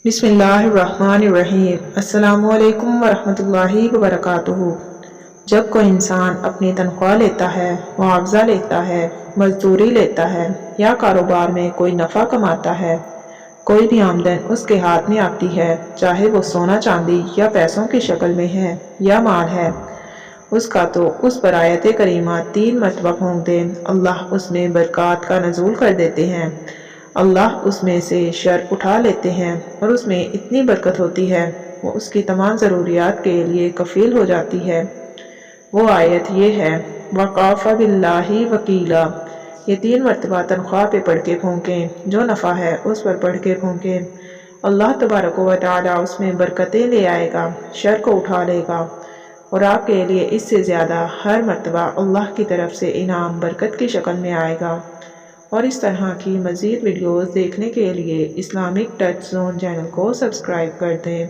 बिस्मिल्लाहिर्रहमानिर्रहीम। अस्सलामु अलैकुम वरहमतुल्लाहि वबरकातुहू। जब कोई इंसान अपनी तनख्वाह लेता है, मुआवजा लेता है, मजदूरी लेता है या कारोबार में कोई नफ़ा कमाता है, कोई भी आमदन उसके हाथ में आती है, चाहे वो सोना चांदी या पैसों की शक्ल में है या माल है, उसका तो उस पर आयत करीमा 3 मरतबा फूंक दे, अल्लाह उसमें बरक़ात का नज़ूल कर देते हैं। अल्लाह उसमें से शर उठा लेते हैं और उसमें इतनी बरकत होती है, वो उसकी तमाम ज़रूरियात के लिए कफ़ील हो जाती है। वो आयत ये है, वक़ाफ़ा बिल्लाहि वकीला। ये 3 मरतबा तनख्वाह पे पढ़ के फूंकें, जो नफ़ा है उस पर पढ़ के फूंकें। अल्लाह तबारक व तआला उसमें बरकतें ले आएगा, शर को उठा लेगा और आपके लिए इससे ज़्यादा हर मरतबा अल्लाह की तरफ से इनाम बरकत की शक्ल में आएगा। और इस तरह की मज़ीद वीडियोज़ देखने के लिए इस्लामिक टच ज़ोन चैनल को सब्सक्राइब कर दें।